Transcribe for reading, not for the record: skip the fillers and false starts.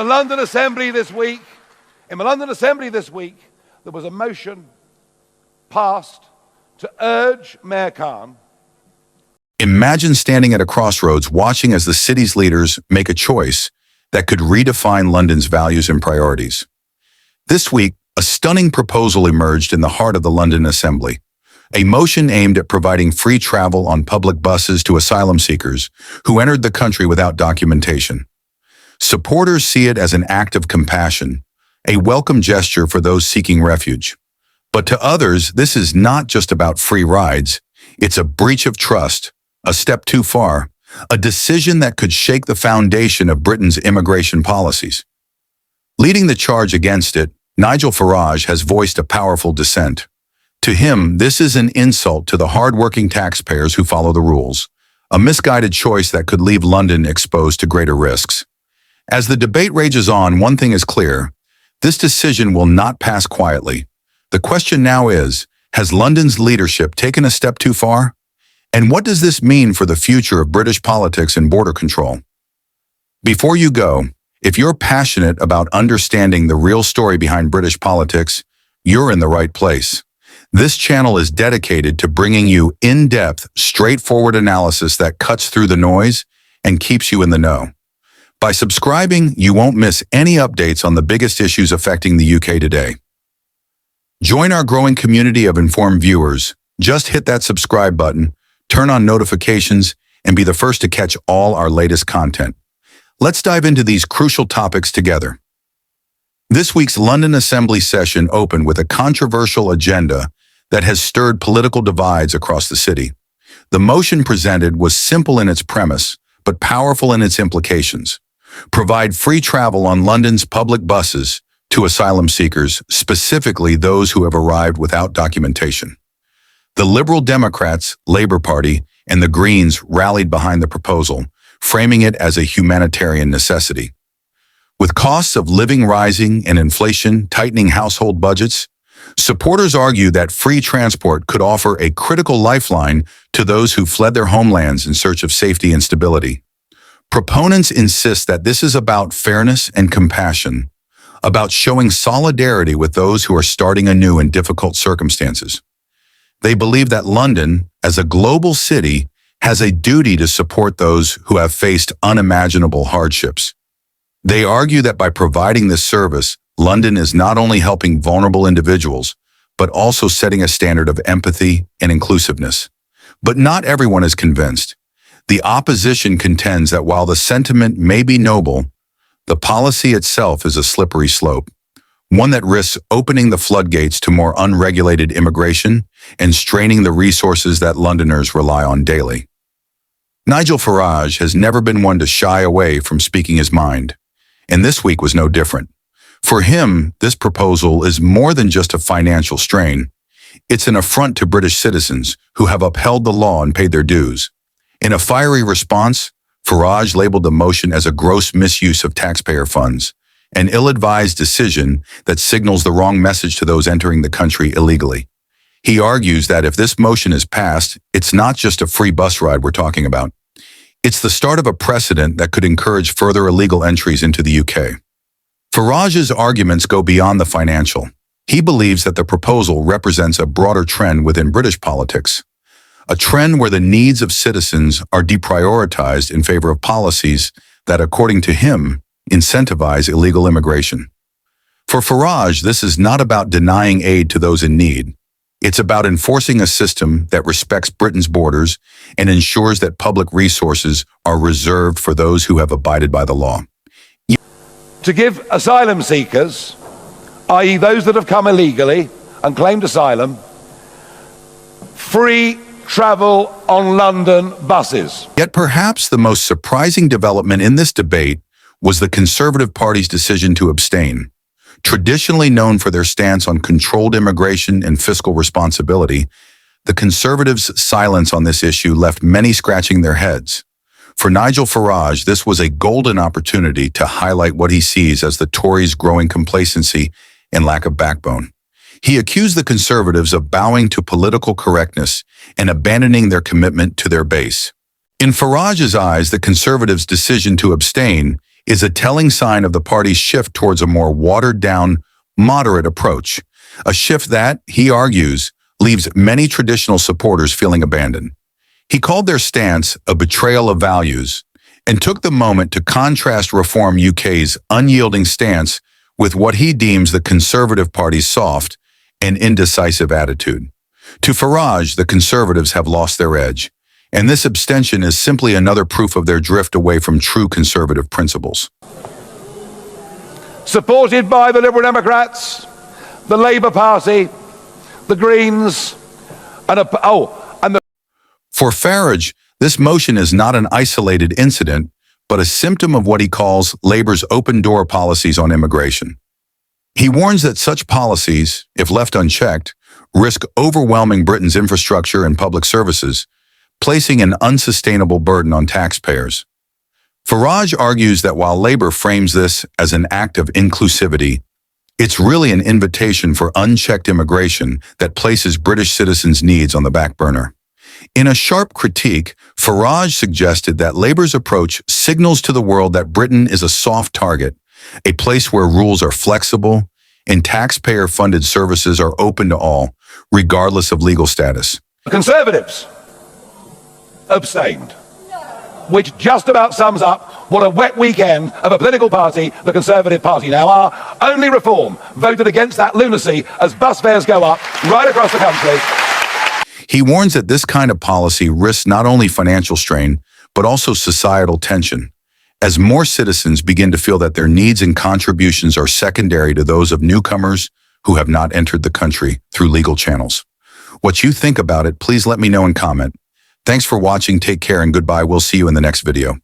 In the London Assembly this week, there was a motion passed to urge Mayor Khan. Imagine standing at a crossroads watching as the city's leaders make a choice that could redefine London's values and priorities. This week, a stunning proposal emerged in the heart of the London Assembly, a motion aimed at providing free travel on public buses to asylum seekers who entered the country without documentation. Supporters see it as an act of compassion, a welcome gesture for those seeking refuge. But to others, this is not just about free rides. It's a breach of trust, a step too far, a decision that could shake the foundation of Britain's immigration policies. Leading the charge against it, Nigel Farage has voiced a powerful dissent. To him, this is an insult to the hard-working taxpayers who follow the rules, a misguided choice that could leave London exposed to greater risks. As the debate rages on, one thing is clear: this decision will not pass quietly. The question now is, has London's leadership taken a step too far? And what does this mean for the future of British politics and border control? Before you go, if you're passionate about understanding the real story behind British politics, you're in the right place. This channel is dedicated to bringing you in-depth, straightforward analysis that cuts through the noise and keeps you in the know. By subscribing, you won't miss any updates on the biggest issues affecting the UK today. Join our growing community of informed viewers. Just hit that subscribe button, turn on notifications, and be the first to catch all our latest content. Let's dive into these crucial topics together. This week's London Assembly session opened with a controversial agenda that has stirred political divides across the city. The motion presented was simple in its premise, but powerful in its implications. Provide free travel on London's public buses to asylum seekers, specifically those who have arrived without documentation. The Liberal Democrats, Labour Party, and the Greens rallied behind the proposal, framing it as a humanitarian necessity. With costs of living rising and inflation tightening household budgets, supporters argue that free transport could offer a critical lifeline to those who fled their homelands in search of safety and stability. Proponents insist that this is about fairness and compassion, about showing solidarity with those who are starting anew in difficult circumstances. They believe that London, as a global city, has a duty to support those who have faced unimaginable hardships. They argue that by providing this service, London is not only helping vulnerable individuals, but also setting a standard of empathy and inclusiveness. But not everyone is convinced. The opposition contends that while the sentiment may be noble, the policy itself is a slippery slope, one that risks opening the floodgates to more unregulated immigration and straining the resources that Londoners rely on daily. Nigel Farage has never been one to shy away from speaking his mind, and this week was no different. For him, this proposal is more than just a financial strain. It's an affront to British citizens who have upheld the law and paid their dues. In a fiery response, Farage labeled the motion as a gross misuse of taxpayer funds, an ill-advised decision that signals the wrong message to those entering the country illegally. He argues that if this motion is passed, it's not just a free bus ride we're talking about. It's the start of a precedent that could encourage further illegal entries into the UK. Farage's arguments go beyond the financial. He believes that the proposal represents a broader trend within British politics, a trend where the needs of citizens are deprioritized in favor of policies that, according to him, incentivize illegal immigration. For Farage, this is not about denying aid to those in need. It's about enforcing a system that respects Britain's borders and ensures that public resources are reserved for those who have abided by the law. To give asylum seekers, i.e. those that have come illegally and claimed asylum, free travel on London buses. Yet perhaps the most surprising development in this debate was the Conservative Party's decision to abstain. Traditionally known for their stance on controlled immigration and fiscal responsibility, the Conservatives' silence on this issue left many scratching their heads. For Nigel Farage, this was a golden opportunity to highlight what he sees as the Tories' growing complacency and lack of backbone. He accused the Conservatives of bowing to political correctness and abandoning their commitment to their base. In Farage's eyes, the Conservatives' decision to abstain is a telling sign of the party's shift towards a more watered-down, moderate approach, a shift that, he argues, leaves many traditional supporters feeling abandoned. He called their stance a betrayal of values and took the moment to contrast Reform UK's unyielding stance with what he deems the Conservative Party's soft and indecisive attitude. To Farage, the Conservatives have lost their edge, and this abstention is simply another proof of their drift away from true conservative principles. Supported by the Liberal Democrats, the Labour Party, the Greens, For Farage, this motion is not an isolated incident, but a symptom of what he calls Labour's open-door policies on immigration. He warns that such policies, if left unchecked, risk overwhelming Britain's infrastructure and public services, placing an unsustainable burden on taxpayers. Farage argues that while Labour frames this as an act of inclusivity, it's really an invitation for unchecked immigration that places British citizens' needs on the back burner. In a sharp critique, Farage suggested that Labour's approach signals to the world that Britain is a soft target, a place where rules are flexible and taxpayer-funded services are open to all, regardless of legal status. the Conservatives abstained, which just about sums up what a wet weekend of a political party the Conservative Party now are. Only Reform voted against that lunacy as bus fares go up right across the country. He warns that this kind of policy risks not only financial strain, but also societal tension, as more citizens begin to feel that their needs and contributions are secondary to those of newcomers who have not entered the country through legal channels. What you think about it, please let me know in comment. Thanks for watching, take care, and goodbye. We'll see you in the next video.